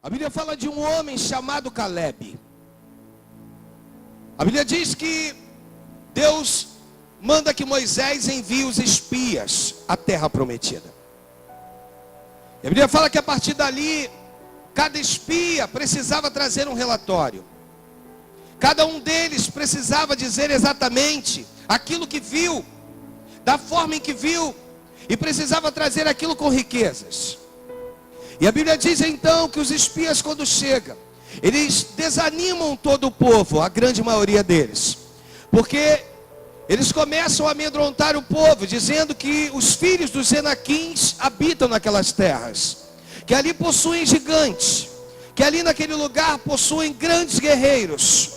A Bíblia fala de um homem chamado Caleb. A Bíblia diz que Deus manda que Moisés envie os espias à terra prometida. E a Bíblia fala que a partir dali, cada espia precisava trazer um relatório. Cada um deles precisava dizer exatamente aquilo que viu, da forma em que viu, e precisava trazer aquilo com riquezas. E a Bíblia diz então que os espias, quando chegam, eles desanimam todo o povo, a grande maioria deles, porque eles começam a amedrontar o povo, dizendo que os filhos dos Enaquins habitam naquelas terras, que ali possuem gigantes, que ali naquele lugar possuem grandes guerreiros.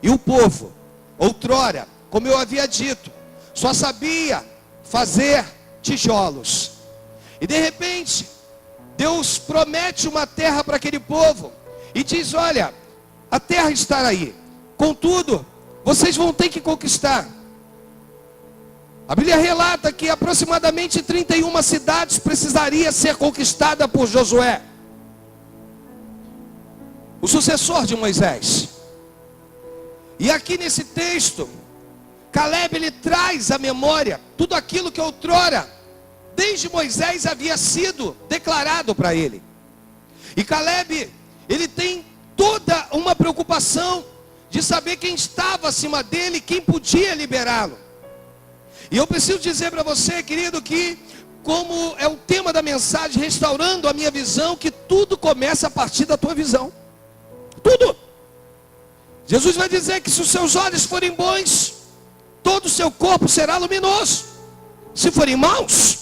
E o povo, outrora, como eu havia dito, só sabia fazer tijolos. E de repente, Deus promete uma terra para aquele povo e diz: olha, a terra está aí, contudo, vocês vão ter que conquistar. A Bíblia relata que aproximadamente 31 cidades precisaria ser conquistada por Josué, o sucessor de Moisés. E aqui nesse texto, Caleb ele traz à memória tudo aquilo que outrora, desde Moisés, havia sido declarado para ele. E Caleb, ele tem toda uma preocupação de saber quem estava acima dele, quem podia liberá-lo. E eu preciso dizer para você, querido, que como é o tema da mensagem, restaurando a minha visão, que tudo começa a partir da tua visão. Tudo. Jesus vai dizer que se os seus olhos forem bons, todo o seu corpo será luminoso. Se forem maus,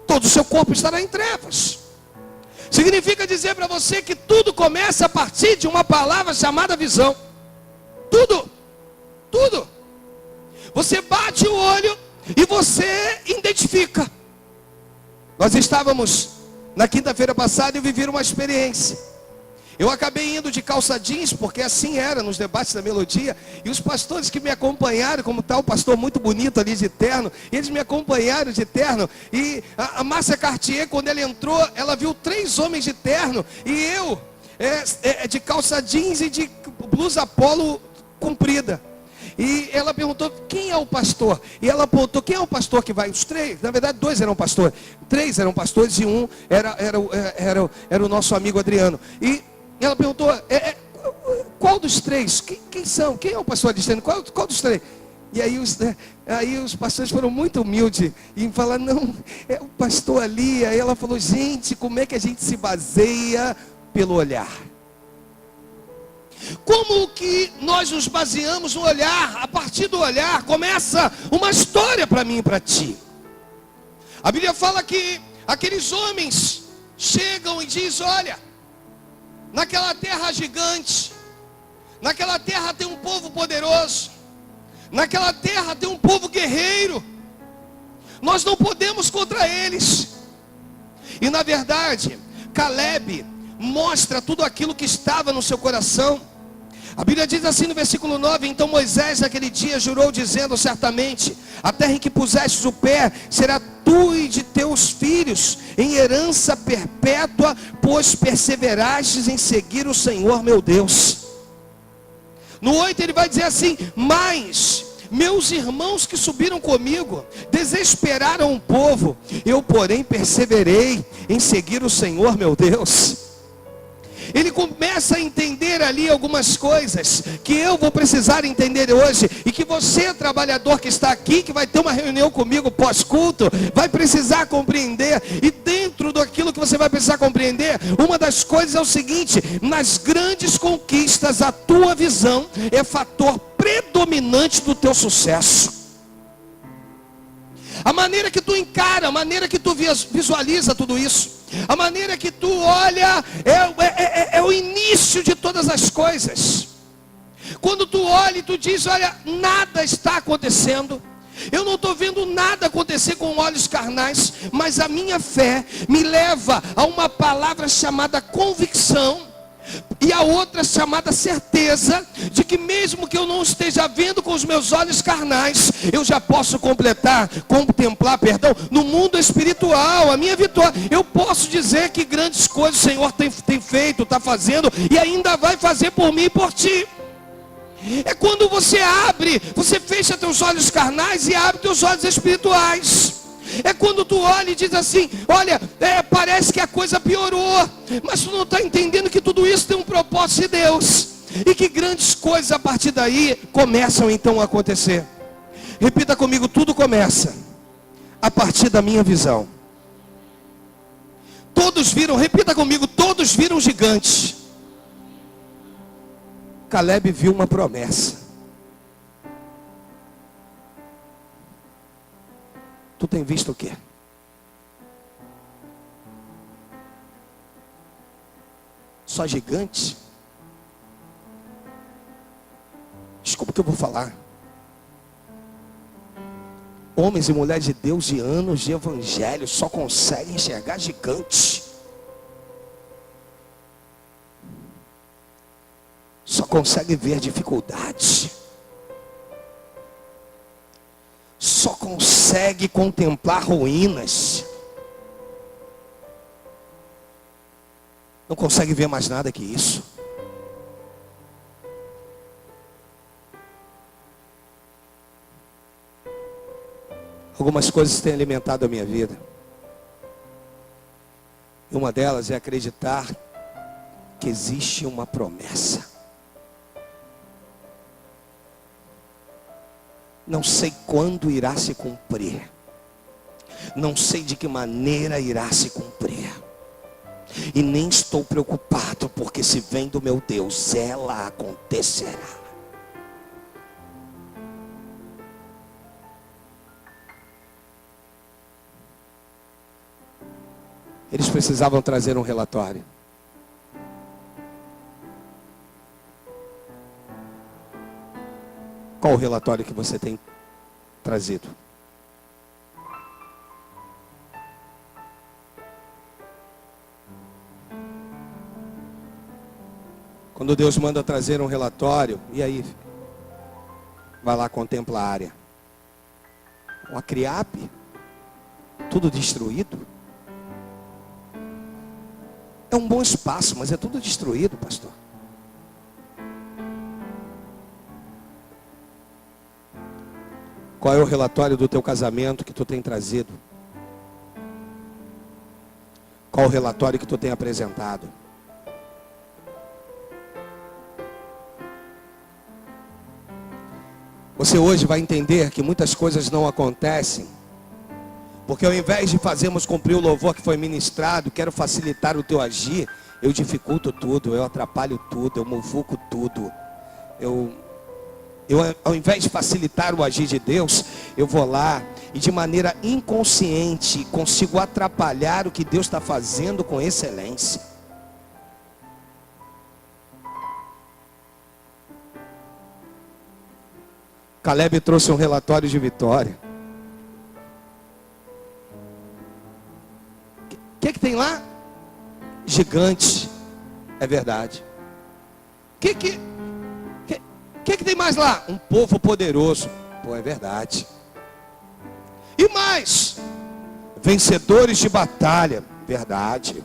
todo o seu corpo estará em trevas. Significa dizer para você que tudo começa a partir de uma palavra chamada visão. Tudo. Tudo. Você bate o olho e você identifica. Nós estávamos na quinta-feira passada e eu vivi uma experiência. Eu acabei indo de calça jeans, porque assim era nos debates da melodia. E os pastores que me acompanharam, como tal pastor muito bonito ali de terno, eles me acompanharam de terno. E a Márcia Cartier, quando ela entrou, ela viu 3 homens de terno. E eu, de calça jeans e de blusa polo comprida. E ela perguntou: quem é o pastor? E ela apontou: quem é o pastor que vai? Os 3, na verdade 2 eram pastores. 3 eram pastores e um era o nosso amigo Adriano. E ela perguntou: qual dos 3? Quem são? Quem é o pastor Adriano? Qual dos 3? E aí os pastores foram muito humildes e falaram: não, é o pastor ali. Aí ela falou: gente, como é que a gente se baseia? Pelo olhar. Como que nós nos baseamos no olhar? A partir do olhar começa uma história para mim e para ti. A Bíblia fala que aqueles homens chegam e dizem: olha, naquela terra gigante, naquela terra tem um povo poderoso, naquela terra tem um povo guerreiro, nós não podemos contra eles. E na verdade, Caleb mostra tudo aquilo que estava no seu coração. A Bíblia diz assim no versículo 9: então Moisés naquele dia jurou, dizendo: certamente a terra em que pusestes o pé será tu e de teus filhos em herança perpétua, pois perseverastes em seguir o Senhor meu Deus. No 8 ele vai dizer assim: mas meus irmãos que subiram comigo desesperaram o povo, eu porém perseverei em seguir o Senhor meu Deus. Ele começa a entender ali algumas coisas que eu vou precisar entender hoje, e que você, trabalhador que está aqui, que vai ter uma reunião comigo pós-culto, vai precisar compreender. E dentro daquilo que você vai precisar compreender, uma das coisas é o seguinte: nas grandes conquistas, a tua visão é fator predominante do teu sucesso. A maneira que tu encara, a maneira que tu visualiza tudo isso, a maneira que tu olha é o início de todas as coisas. Quando tu olha e tu diz: olha, nada está acontecendo, eu não estou vendo nada acontecer com olhos carnais, mas a minha fé me leva a uma palavra chamada convicção, e a outra chamada certeza, de que mesmo que eu não esteja vendo com os meus olhos carnais, eu já posso contemplar, no mundo espiritual, a minha vitória. Eu posso dizer que grandes coisas o Senhor tem feito, está fazendo e ainda vai fazer por mim e por ti. É quando você abre, você fecha teus olhos carnais e abre teus olhos espirituais. É quando tu olha e diz assim: olha, parece que a coisa piorou, mas tu não está entendendo que tudo isso tem um propósito de Deus, e que grandes coisas a partir daí começam então a acontecer. Repita comigo: tudo começa a partir da minha visão. Todos viram, repita comigo, todos viram gigantes. Caleb viu uma promessa. Tu tem visto o quê? Só gigante? Desculpa o que eu vou falar. Homens e mulheres de Deus de anos de evangelho só conseguem enxergar gigantes. Só conseguem ver dificuldades. Só consegue contemplar ruínas. Não consegue ver mais nada que isso. Algumas coisas têm alimentado a minha vida. E uma delas é acreditar que existe uma promessa. Não sei quando irá se cumprir. Não sei de que maneira irá se cumprir. E nem estou preocupado, porque se vem do meu Deus, ela acontecerá. Eles precisavam trazer um relatório. Qual o relatório que você tem trazido? Quando Deus manda trazer um relatório, e aí? Vai lá, contempla a área. O Acriape, tudo destruído. É um bom espaço, mas é tudo destruído, pastor. Qual é o relatório do teu casamento que tu tem trazido? Qual o relatório que tu tem apresentado? Você hoje vai entender que muitas coisas não acontecem, porque ao invés de fazermos cumprir o louvor que foi ministrado, quero facilitar o teu agir, eu dificulto tudo, eu atrapalho tudo, eu muvuco tudo. Eu ao invés de facilitar o agir de Deus, eu vou lá e de maneira inconsciente consigo atrapalhar o que Deus está fazendo com excelência. Caleb trouxe um relatório de vitória. O que tem lá? Gigante. É verdade. O que tem mais lá? Um povo poderoso. Pô, é verdade. E mais? Vencedores de batalha. Verdade.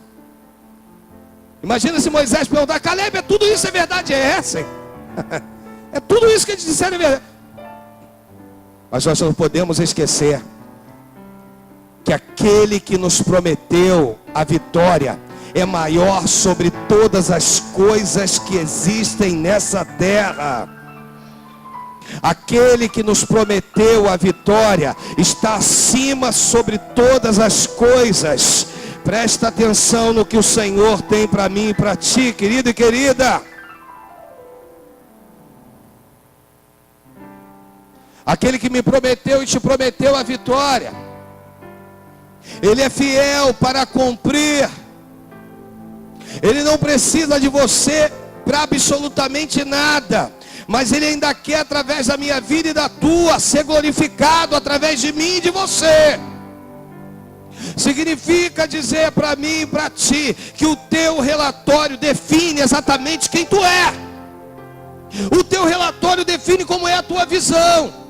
Imagina se Moisés perguntar: Caleb, é tudo isso, é verdade? É essa, hein? É tudo isso que eles disseram, é verdade. Mas nós não podemos esquecer que aquele que nos prometeu a vitória é maior sobre todas as coisas que existem nessa terra. Aquele que nos prometeu a vitória está acima sobre todas as coisas. Presta atenção no que o Senhor tem para mim e para ti, querido e querida. Aquele que me prometeu e te prometeu a vitória, Ele é fiel para cumprir. Ele não precisa de você para absolutamente nada, mas Ele ainda quer, através da minha vida e da tua, ser glorificado através de mim e de você. Significa dizer para mim e para ti que o teu relatório define exatamente quem tu é. O teu relatório define como é a tua visão.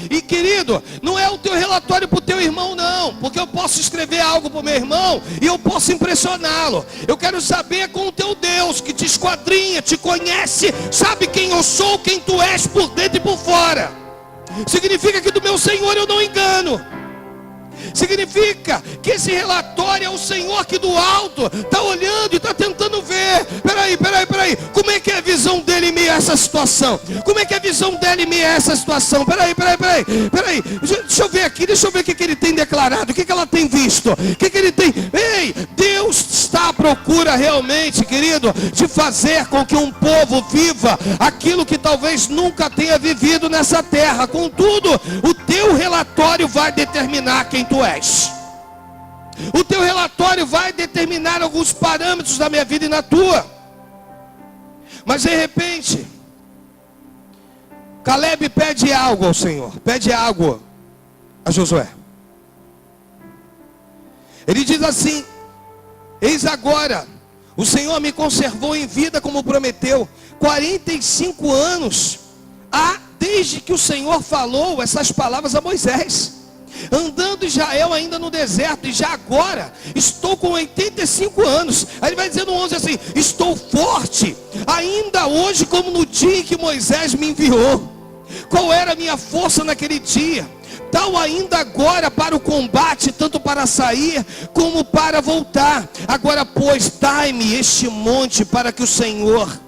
E querido, não é o teu relatório para o teu irmão não, porque eu posso escrever algo para o meu irmão e eu posso impressioná-lo. Eu quero saber com o teu Deus, que te esquadrinha, te conhece, sabe quem eu sou, quem tu és por dentro e por fora. Significa que do meu Senhor eu não engano. Significa que esse relatório é o Senhor que do alto está olhando e está tentando ver. Peraí, como é que é a visão dele em meio a essa situação? Como é que é a visão dele em meio a essa situação? Peraí, deixa eu ver aqui, deixa eu ver o que ele tem declarado, o que ela tem visto, o que ele tem. Ei, Deus está à procura realmente, querido, de fazer com que um povo viva aquilo que talvez nunca tenha vivido nessa terra. Contudo, o teu relatório vai determinar quem tu és. O teu relatório vai determinar alguns parâmetros da minha vida e na tua. Mas de repente, Caleb pede algo ao Senhor, pede algo a Josué. Ele diz assim: eis agora, o Senhor me conservou em vida como prometeu. 45 anos há desde que o Senhor falou essas palavras a Moisés, andando Israel ainda no deserto, e já agora estou com 85 anos. Aí ele vai dizer no 11 assim: estou forte, ainda hoje como no dia em que Moisés me enviou. Qual era a minha força naquele dia? Tal ainda agora para o combate, tanto para sair como para voltar. Agora pois, dai-me este monte para que o Senhor,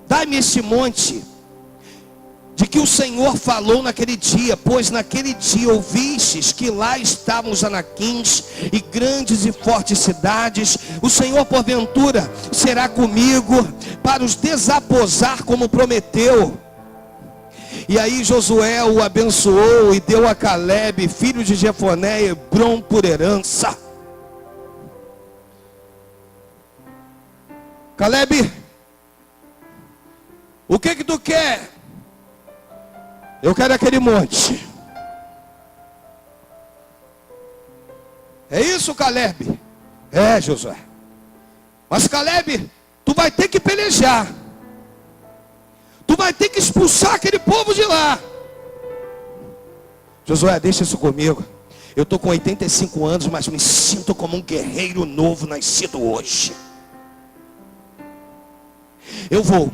dai-me este monte de que o Senhor falou naquele dia, pois naquele dia ouvistes que lá estavam os anaquins e grandes e fortes cidades. O Senhor porventura será comigo para os desaposar como prometeu. E aí Josué o abençoou e deu a Caleb, filho de Jefoné, Hebrom por herança. Caleb, o que tu quer? Eu quero aquele monte. É isso, Caleb? É, Josué. Mas Caleb, tu vai ter que pelejar. Tu vai ter que expulsar aquele povo de lá. Josué, deixa isso comigo. Eu estou com 85 anos, mas me sinto como um guerreiro novo, nascido hoje. Eu vou.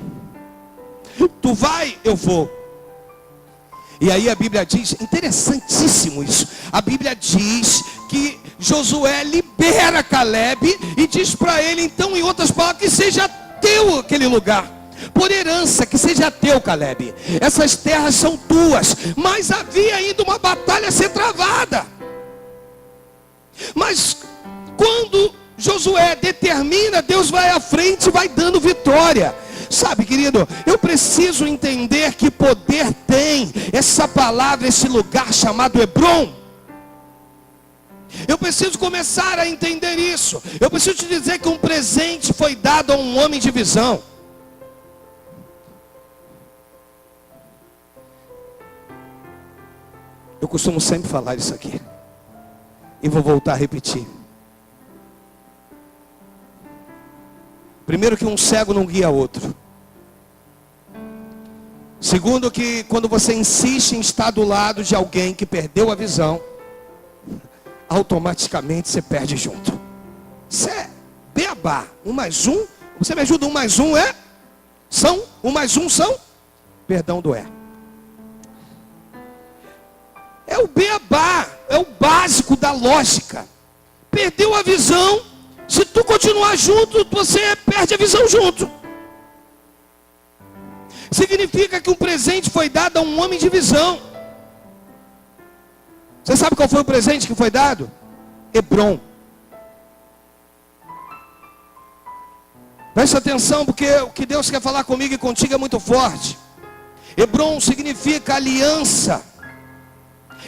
Tu vai? Eu vou. E aí a Bíblia diz, interessantíssimo isso, a Bíblia diz que Josué libera Caleb e diz para ele, então, em outras palavras, que seja teu aquele lugar, por herança, que seja teu, Caleb. Essas terras são tuas, mas havia ainda uma batalha a ser travada. Mas quando Josué determina, Deus vai à frente e vai dando vitória. Sabe, querido, eu preciso entender que poder tem essa palavra, esse lugar chamado Hebrom. Eu preciso começar a entender isso. Eu preciso te dizer que um presente foi dado a um homem de visão. Eu costumo sempre falar isso aqui, e vou voltar a repetir. Primeiro, que um cego não guia outro. Segundo, que quando você insiste em estar do lado de alguém que perdeu a visão, automaticamente você perde junto. Isso é beabá. 1 mais 1, você me ajuda? 1 mais 1 é? São? 1 mais 1 são? Perdão do é. É o beabá, é o básico da lógica. Perdeu a visão, se tu continuar junto, você perde a visão junto. Significa que um presente foi dado a um homem de visão. Você sabe qual foi o presente que foi dado? Hebrom. Preste atenção, porque o que Deus quer falar comigo e contigo é muito forte. Hebrom significa aliança.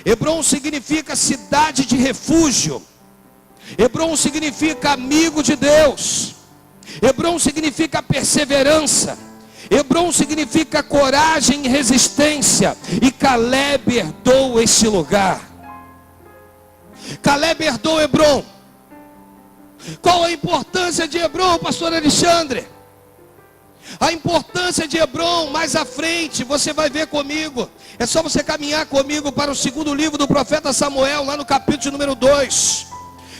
Hebrom significa cidade de refúgio. Hebrom significa amigo de Deus. Hebrom significa perseverança. Hebrom significa coragem e resistência. E Caleb herdou este lugar. Caleb herdou Hebrom. Qual a importância de Hebrom, pastor Alexandre? A importância de Hebrom, mais à frente, você vai ver comigo. É só você caminhar comigo para o segundo livro do profeta Samuel, lá no capítulo número 2.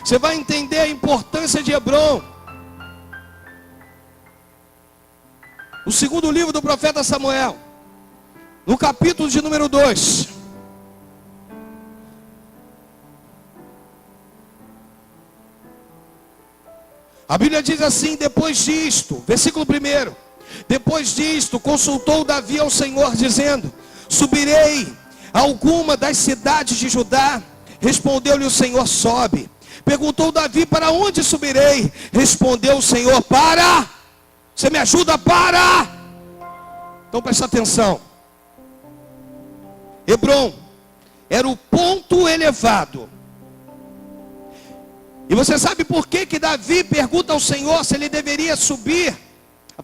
Você vai entender a importância de Hebrom. O segundo livro do profeta Samuel, no capítulo de número 2. A Bíblia diz assim: depois disto, versículo 1. Depois disto, consultou Davi ao Senhor, dizendo: subirei a alguma das cidades de Judá? Respondeu-lhe o Senhor: sobe. Perguntou Davi: para onde subirei? Respondeu o Senhor: para. Você me ajuda? Para. Então presta atenção. Hebrom era o ponto elevado. E você sabe por que Davi pergunta ao Senhor se ele deveria subir?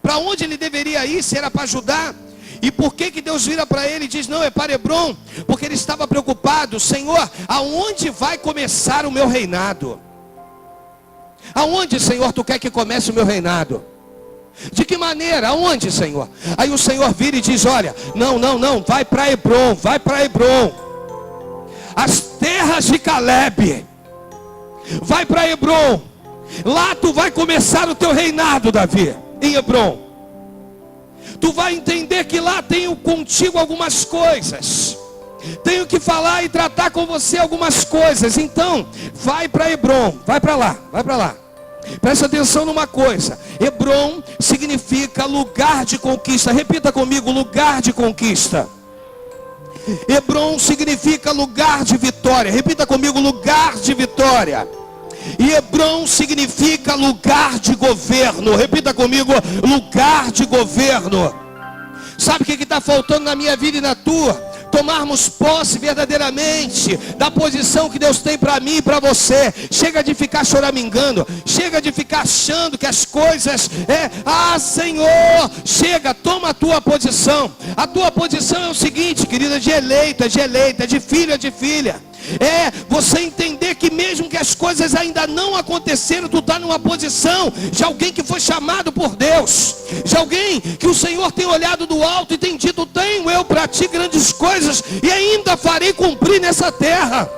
Para onde ele deveria ir? Se era para Judá? E por que Deus vira para ele e diz: não, é para Hebrom? Porque ele estava preocupado. Senhor, aonde vai começar o meu reinado? Aonde, Senhor, tu quer que comece o meu reinado? De que maneira? Aonde, Senhor? Aí o Senhor vira e diz: olha, não, vai para Hebrom, vai para Hebrom. As terras de Calebe. Vai para Hebrom. Lá tu vai começar o teu reinado, Davi. Em Hebrom. Tu vai entender que lá tenho contigo algumas coisas. Tenho que falar e tratar com você algumas coisas. Então, vai para Hebrom. Vai para lá, vai para lá. Presta atenção numa coisa. Hebrom significa lugar de conquista. Repita comigo: lugar de conquista. Hebrom significa lugar de vitória. Repita comigo: lugar de vitória. E Hebrom significa lugar de governo. Repita comigo: lugar de governo. Sabe o que está faltando na minha vida e na tua? Tomarmos posse verdadeiramente da posição que Deus tem para mim e para você. Chega de ficar choramingando. Chega de ficar achando que as coisas Senhor, chega, toma a tua posição. A tua posição é o seguinte, querida: de eleita, de filha, de filha. É você entender que mesmo que as coisas ainda não aconteceram, tu está numa posição de alguém que foi chamado por Deus, de alguém que o Senhor tem olhado do alto e tem dito: tenho eu para ti grandes coisas e ainda farei cumprir nessa terra.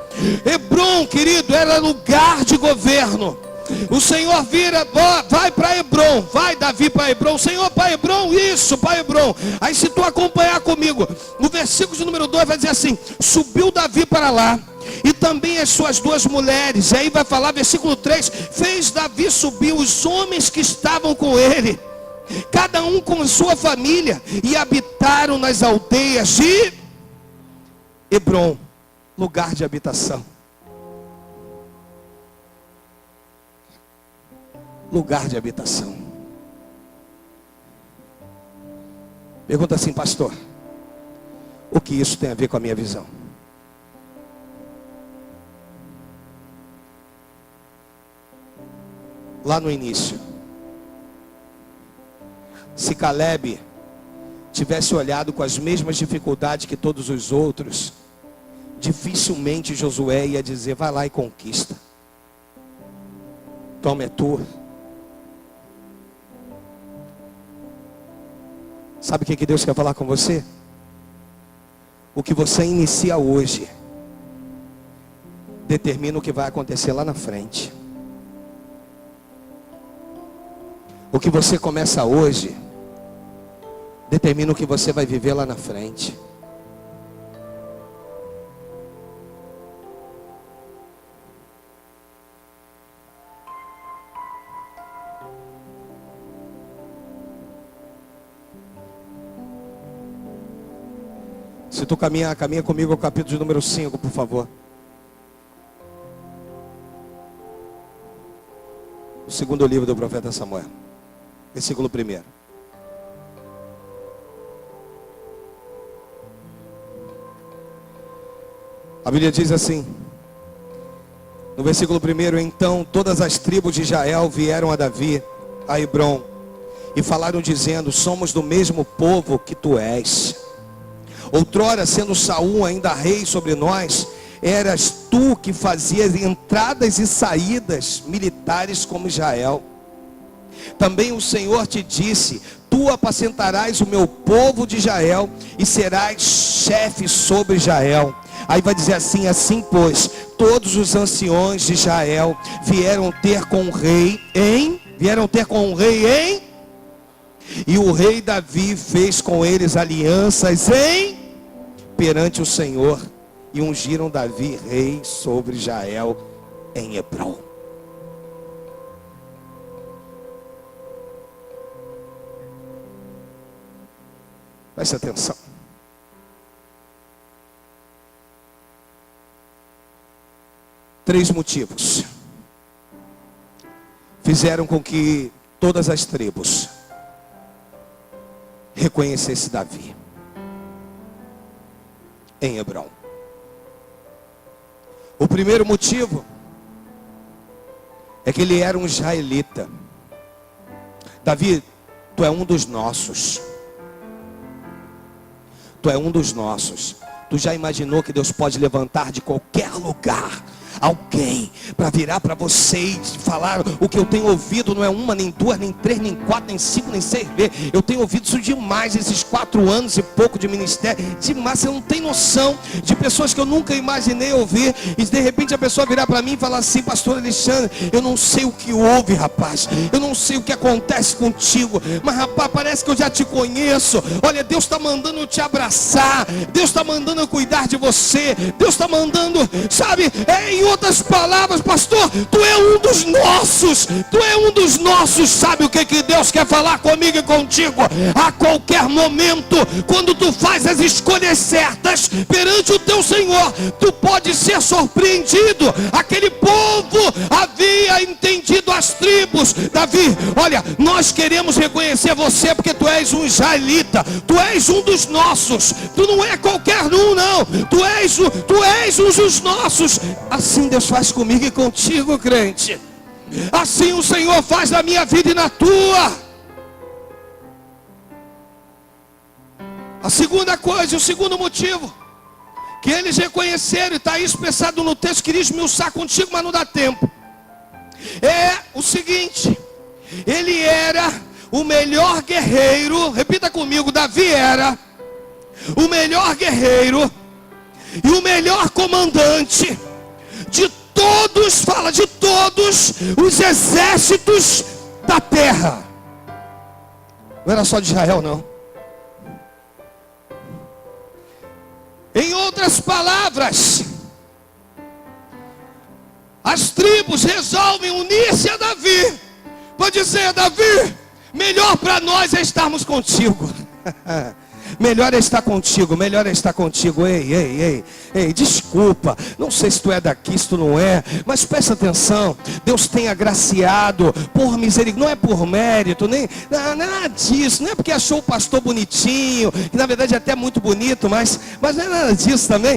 Hebrom, querido, era lugar de governo. O Senhor vira: vai para Hebrom. Vai, Davi, para Hebrom. Senhor, para Hebrom? Isso, para Hebrom. Aí se tu acompanhar comigo, no versículo de número 2 vai dizer assim: subiu Davi para lá, e também as suas 2 mulheres. E aí vai falar, versículo 3: fez Davi subir os homens que estavam com ele, cada um com sua família, e habitaram nas aldeias de Hebrom, lugar de habitação. Lugar de habitação. Pergunta assim: pastor, o que isso tem a ver com a minha visão? Lá no início, se Calebe tivesse olhado com as mesmas dificuldades que todos os outros, dificilmente Josué ia dizer: vai lá e conquista. Toma, é tua. Sabe o que Deus quer falar com você? O que você inicia hoje determina o que vai acontecer lá na frente. O que você começa hoje determina o que você vai viver lá na frente. Se tu caminha comigo ao capítulo de número 5, por favor. O segundo livro do profeta Samuel, versículo 1. A Bíblia diz assim, no versículo 1: então todas as tribos de Israel vieram a Davi, a Hebrom, e falaram dizendo: somos do mesmo povo que tu és. Outrora, sendo Saul ainda rei sobre nós, eras tu que fazias entradas e saídas militares como Israel. Também o Senhor te disse: tu apacentarás o meu povo de Israel e serás chefe sobre Israel. Aí vai dizer assim: assim pois, todos os anciões de Israel vieram ter com o rei em... E o rei Davi fez com eles alianças perante o Senhor, e ungiram Davi rei sobre Israel em Hebrom. Preste atenção. Três motivos fizeram com que todas as tribos reconhecessem Davi em Hebrom. O primeiro motivo é que ele era um israelita. Davi, tu é um dos nossos. Tu é um dos nossos. Tu já imaginou que Deus pode levantar de qualquer lugar alguém para virar para você e falar: o que eu tenho ouvido não é uma, nem duas, nem três, nem quatro, nem cinco, nem seis vezes. Eu tenho ouvido isso demais, esses 4 anos e pouco de ministério. Demais, você não tem noção de pessoas que eu nunca imaginei ouvir. E de repente a pessoa virar para mim e falar assim: pastor Alexandre, eu não sei o que houve, rapaz. Eu não sei o que acontece contigo. Mas rapaz, parece que eu já te conheço. Olha, Deus está mandando eu te abraçar. Deus está mandando eu cuidar de você. Deus está mandando, sabe, em outras palavras, pastor, tu é um dos nossos. Tu é um dos nossos. Sabe o que Deus quer falar comigo e contigo? A qualquer momento, quando tu faz as escolhas certas perante o teu Senhor, tu pode ser surpreendido. Aquele povo havia entendido as tribos. Davi, olha, nós queremos reconhecer você porque tu és um israelita. Tu és um dos nossos. Tu não é qualquer um, não. Tu és um dos nossos. Assim Deus faz comigo e contigo, crente. Assim o Senhor faz na minha vida e na tua. A segunda coisa, o segundo motivo que eles reconheceram, e está expressado no texto, queria esmiuçar contigo, mas não dá tempo, é o seguinte: ele era o melhor guerreiro. Repita comigo: Davi era o melhor guerreiro e o melhor comandante de todos, fala, de todos os exércitos da terra. Não era só de Israel, não. Em outras palavras, as tribos resolvem unir-se a Davi para dizer: Davi, melhor para nós é estarmos contigo. Melhor é estar contigo, melhor é estar contigo. Ei, desculpa, não sei se tu é daqui, se tu não é, mas presta atenção. Deus tem agraciado por misericórdia, não é por mérito, nem nada disso. Não é porque achou o pastor bonitinho, que na verdade é até muito bonito, mas não é nada disso também.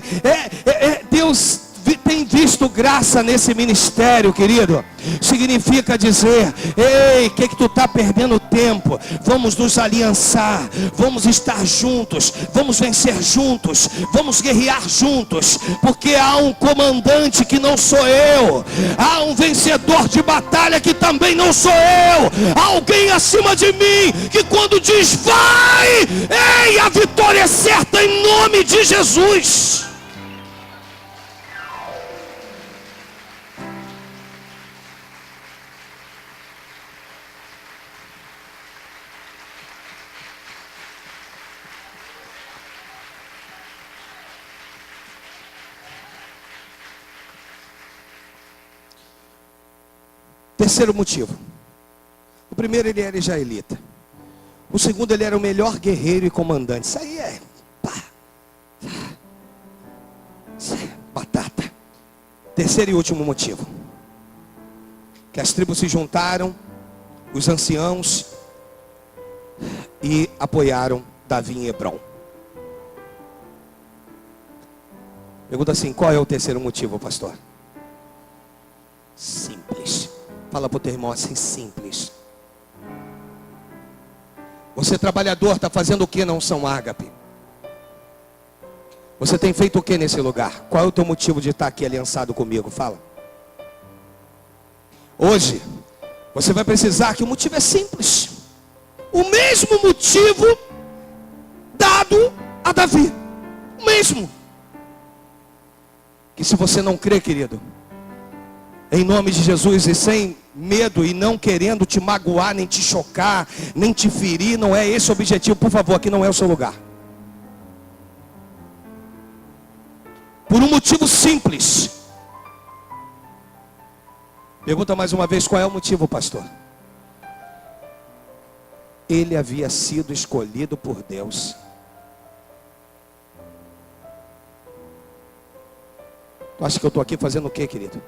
Deus tem visto graça nesse ministério, querido. Significa dizer: ei, que tu está perdendo tempo? Vamos nos aliançar, vamos estar juntos, vamos vencer juntos, vamos guerrear juntos, porque há um comandante que não sou eu, há um vencedor de batalha que também não sou eu, há alguém acima de mim que quando diz vai, ei, a vitória é certa em nome de Jesus. Terceiro motivo. O primeiro, ele era israelita. O segundo, ele era o melhor guerreiro e comandante. Isso aí é batata. Terceiro e último motivo. Que as tribos se juntaram, os anciãos, e apoiaram Davi em Hebrom. Pergunta assim: qual é o terceiro motivo, pastor? Simples. Fala para o teu irmão assim: simples. Você trabalhador está fazendo o que não São Ágape? Você tem feito o que nesse lugar? Qual é o teu motivo de estar aqui aliançado comigo? Fala. Hoje você vai precisar, que o motivo é simples. O mesmo mesmo motivo dado a Davi. O mesmo. Que se você não crê, querido, em nome de Jesus, e sem medo e não querendo te magoar, nem te chocar, nem te ferir, não é esse o objetivo. Por favor, aqui não é o seu lugar. Por um motivo simples. Pergunta mais uma vez, qual é o motivo, pastor? Ele havia sido escolhido por Deus. Tu acha que eu estou aqui fazendo o quê, querido?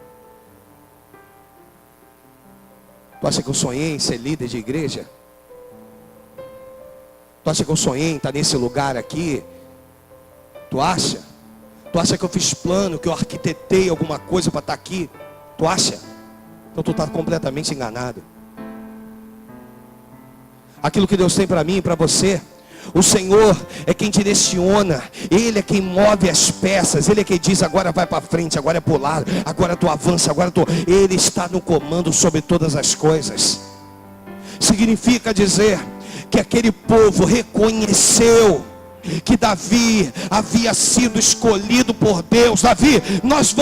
Tu acha que eu sonhei em ser líder de igreja? Tu acha que eu sonhei em estar nesse lugar aqui? Tu acha? Tu acha que eu fiz plano, que eu arquitetei alguma coisa para estar aqui? Tu acha? Então tu está completamente enganado. Aquilo que Deus tem para mim e para você, o Senhor é quem direciona, Ele é quem move as peças, Ele é quem diz, agora vai para frente, agora é para o lado, agora tu avança, Ele está no comando sobre todas as coisas. Significa dizer que aquele povo reconheceu que Davi havia sido escolhido por Deus. Davi, nós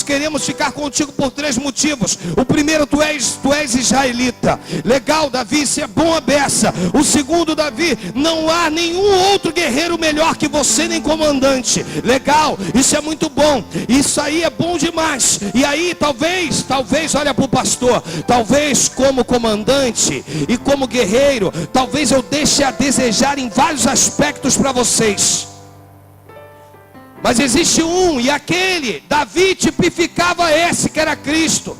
queremos ficar contigo por 3 motivos. O primeiro, tu és israelita. Legal, Davi, isso é bom a beça. O segundo, Davi, não há nenhum outro guerreiro melhor que você, nem comandante. Legal, isso é muito bom. Isso aí é bom demais. E aí, talvez, olha para o pastor, talvez como comandante e como guerreiro, talvez eu deixe a desejar em vários aspectos para vocês. Mas existe um, e aquele, Davi tipificava esse que era Cristo.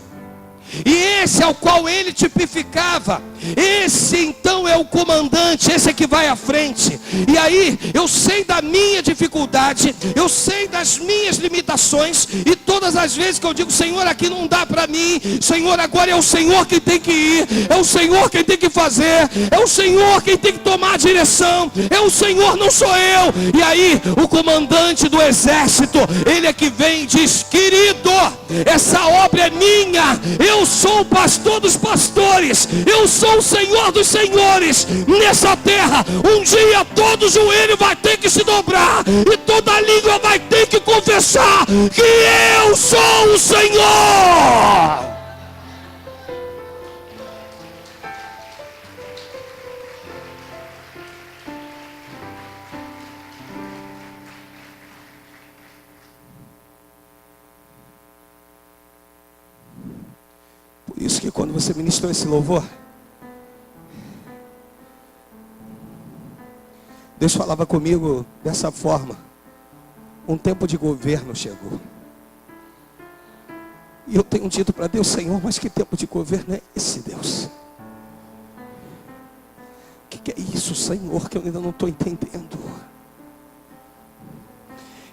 E esse ao qual ele tipificava, esse então é o comandante, esse é que vai à frente. E aí eu sei da minha dificuldade, eu sei das minhas limitações, e todas as vezes que eu digo, Senhor, aqui não dá para mim, Senhor, agora é o Senhor quem tem que ir, é o Senhor quem tem que fazer, é o Senhor quem tem que tomar a direção, é o Senhor, não sou eu. E aí o comandante do exército, ele é que vem e diz, querido, essa obra é minha, eu sou o pastor dos pastores, eu sou o Senhor dos senhores nessa terra. Um dia todo joelho vai ter que se dobrar e toda língua vai ter que confessar que eu sou o Senhor. Por isso que quando você ministrou esse louvor, Deus falava comigo dessa forma. Um tempo de governo chegou. E eu tenho dito para Deus, Senhor, mas que tempo de governo é esse, Deus? O que é isso, Senhor, que eu ainda não estou entendendo?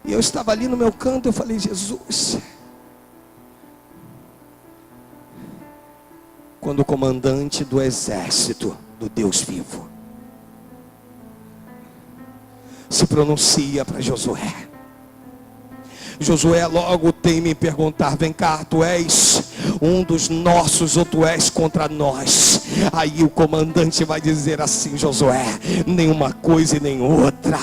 E eu estava ali no meu canto, eu falei, Jesus, quando o comandante do exército do Deus vivo se pronuncia para Josué, Josué logo tem me perguntar, vem cá, tu és um dos nossos ou tu és contra nós? Aí o comandante vai dizer assim, Josué, nenhuma coisa e nem outra,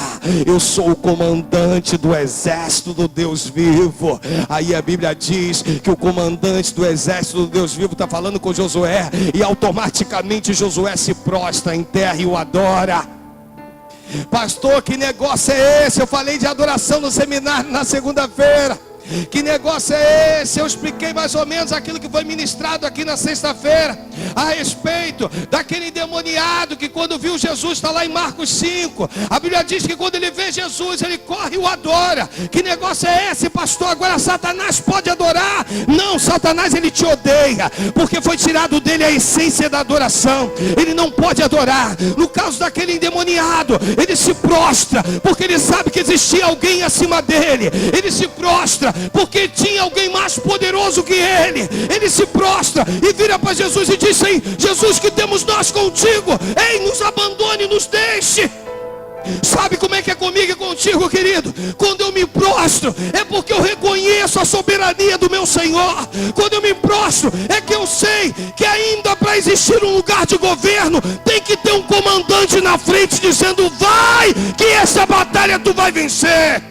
eu sou o comandante do exército do Deus vivo. Aí a Bíblia diz que o comandante do exército do Deus vivo está falando com Josué, e automaticamente Josué se prostra em terra e o adora. Pastor, que negócio é esse? Eu falei de adoração no seminário na segunda-feira. Que negócio é esse? Eu expliquei mais ou menos aquilo que foi ministrado aqui na sexta-feira, a respeito daquele endemoniado que quando viu Jesus, está lá em Marcos 5, a Bíblia diz que quando ele vê Jesus, ele corre e o adora. Que negócio é esse, pastor? Agora Satanás pode adorar? Não, Satanás ele te odeia, porque foi tirado dele a essência da adoração. Ele não pode adorar. No caso daquele endemoniado, ele se prostra, porque ele sabe que existia alguém acima dele. Ele se prostra porque tinha alguém mais poderoso que ele. Ele se prostra e vira para Jesus e diz, Ei, Jesus, que temos nós contigo? Ei, nos abandone, nos deixe. Sabe como é que é comigo e contigo, querido? Quando eu me prostro, é porque eu reconheço a soberania do meu Senhor. Quando eu me prostro, é que eu sei que ainda para existir um lugar de governo, tem que ter um comandante na frente dizendo: vai, que essa batalha tu vai vencer.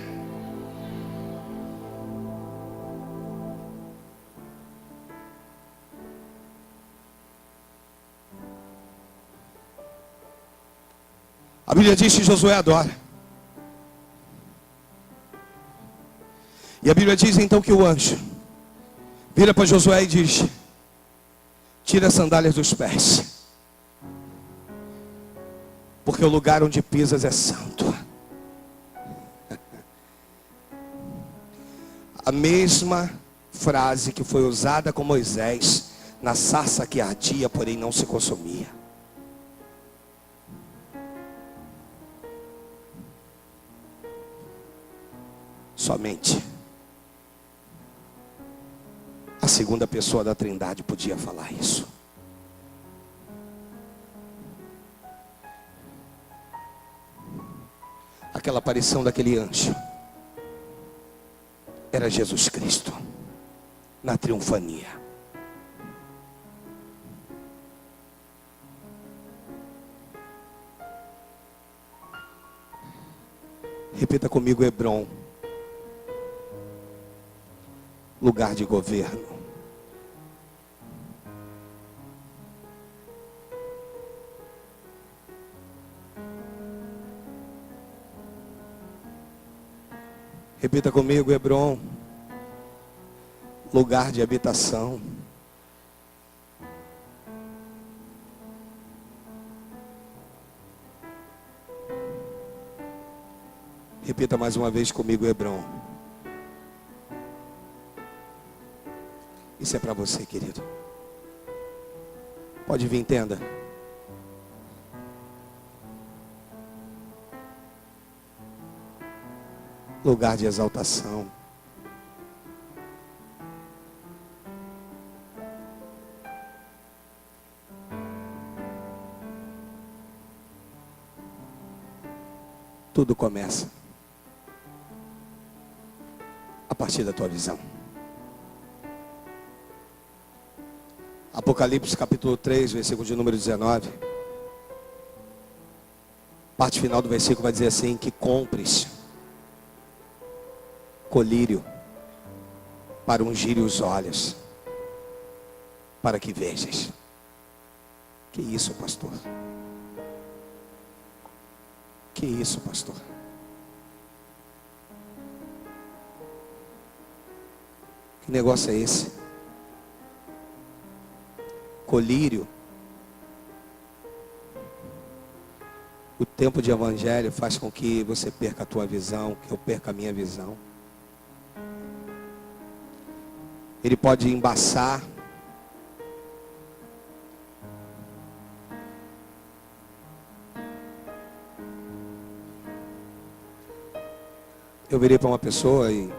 A Bíblia diz que Josué adora. E a Bíblia diz então que o anjo vira para Josué e diz: tira as sandálias dos pés, porque o lugar onde pisas é santo. A mesma frase que foi usada com Moisés na sarça que ardia, porém não se consumia. Somente a segunda pessoa da Trindade podia falar isso. Aquela aparição daquele anjo era Jesus Cristo na triunfania. Repita comigo: Hebrom, lugar de governo. Repita comigo: Hebrom, lugar de habitação. Repita mais uma vez comigo: Hebrom. Isso é para você, querido. Pode vir, entenda. Lugar de exaltação. Tudo começa a partir da tua visão. Apocalipse capítulo 3, versículo de número 19. Parte final do versículo vai dizer assim: que compres colírio para ungir os olhos, para que vejas. Que isso, pastor? Que isso, pastor? Que negócio é esse? Colírio. O tempo de evangelho faz com que você perca a tua visão, que eu perca a minha visão. Ele pode embaçar. Eu virei para uma pessoa e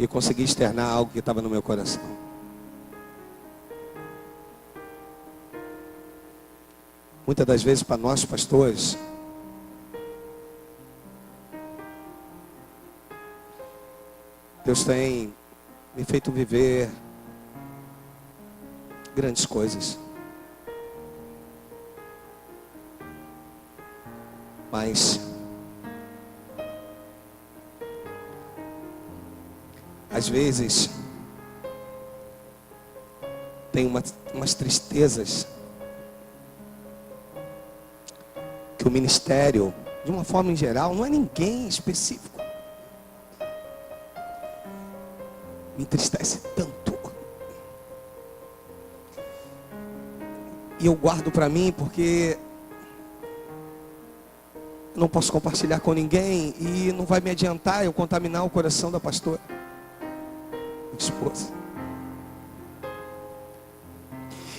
consegui externar algo que estava no meu coração. Muitas das vezes para nós pastores, Deus tem me feito viver grandes coisas. Mas às vezes tem umas tristezas que o ministério, de uma forma em geral, não é ninguém específico, me entristece tanto. E eu guardo para mim porque não posso compartilhar com ninguém e não vai me adiantar eu contaminar o coração da pastora, minha esposa.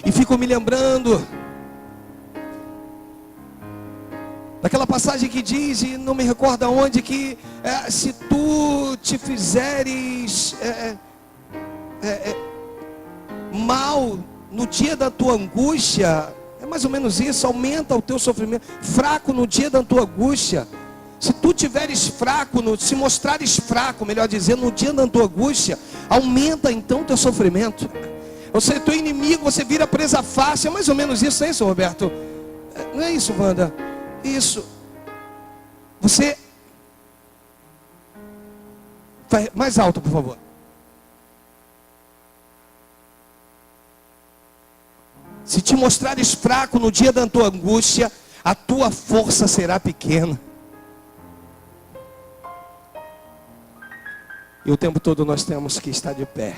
E fico me lembrando daquela passagem que diz, e não me recordo aonde, que se tu te fizeres mal no dia da tua angústia, É mais ou menos isso, aumenta o teu sofrimento. Fraco no dia da tua angústia. Se tu tiveres fraco, se mostrares fraco, melhor dizendo, no dia da tua angústia, aumenta então o teu sofrimento. Você é teu inimigo, você vira presa fácil. É mais ou menos isso, não é isso, Roberto? Não é isso, Wanda? Isso. Você... Vai mais alto, por favor. Se te mostrares fraco no dia da tua angústia, a tua força será pequena. E o tempo todo nós temos que estar de pé.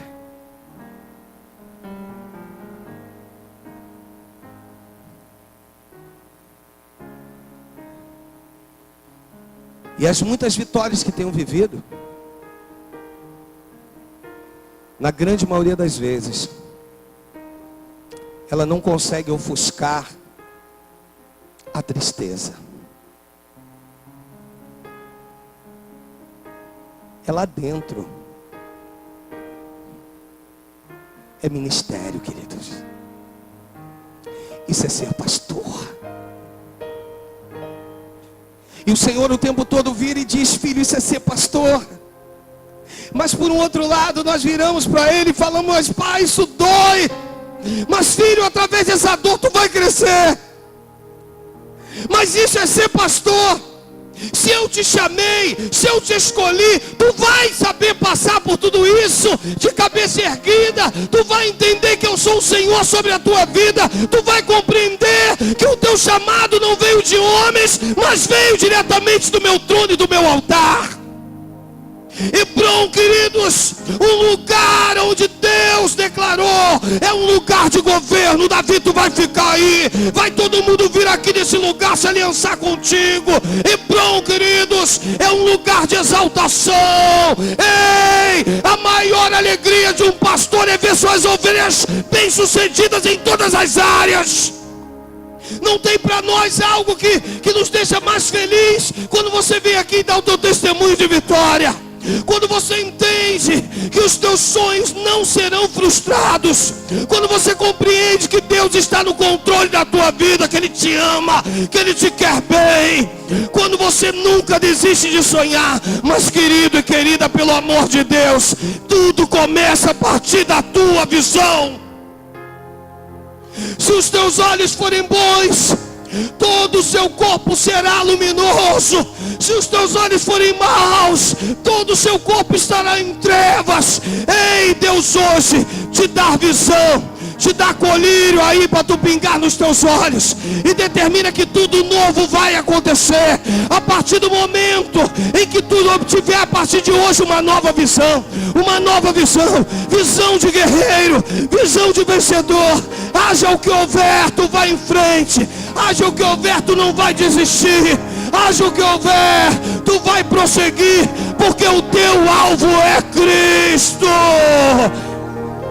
E as muitas vitórias que tenho vivido, na grande maioria das vezes, ela não consegue ofuscar a tristeza. É lá dentro. É ministério, queridos. Isso é ser pastor. E o Senhor o tempo todo vira e diz: filho, isso é ser pastor. Mas por um outro lado, nós viramos para Ele e falamos: mas pai, isso dói. Mas filho, através dessa dor tu vai crescer. Mas isso é ser pastor. Se eu te chamei, se eu te escolhi, tu vai saber passar por tudo isso de cabeça erguida. Tu vai entender que eu sou o Senhor sobre a tua vida. Tu vai compreender que o teu chamado não veio de homens, mas veio diretamente do meu trono e do meu altar. Hebrom, queridos, um lugar onde Deus declarou, é um lugar de governo. Davi, tu vai ficar aí, vai todo mundo vir aqui nesse lugar se aliançar contigo. Hebrom, queridos, é um lugar de exaltação. Ei, a maior alegria de um pastor é ver suas ovelhas bem-sucedidas em todas as áreas. Não tem para nós algo que nos deixa mais feliz quando você vem aqui e dá o teu testemunho de vitória. Quando você entende que os teus sonhos não serão frustrados. Quando você compreende que Deus está no controle da tua vida, que Ele te ama, que Ele te quer bem. Quando você nunca desiste de sonhar. Mas querido e querida, pelo amor de Deus, tudo começa a partir da tua visão. Se os teus olhos forem bons, todo o seu corpo será luminoso. Se os teus olhos forem maus, todo o seu corpo estará em trevas. Ei, Deus hoje te dá visão, te dá colírio aí para tu pingar nos teus olhos, e determina que tudo novo vai acontecer. A partir do momento em que tu obtiver a partir de hoje uma nova visão, visão de guerreiro, visão de vencedor. Haja o que houver, tu vai em frente. Haja o que houver, tu não vai desistir. Haja o que houver, tu vai prosseguir, porque o teu alvo é Cristo.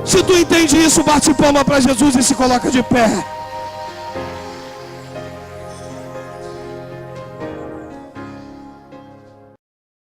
Se tu entende isso, bate palma para Jesus e se coloca de pé.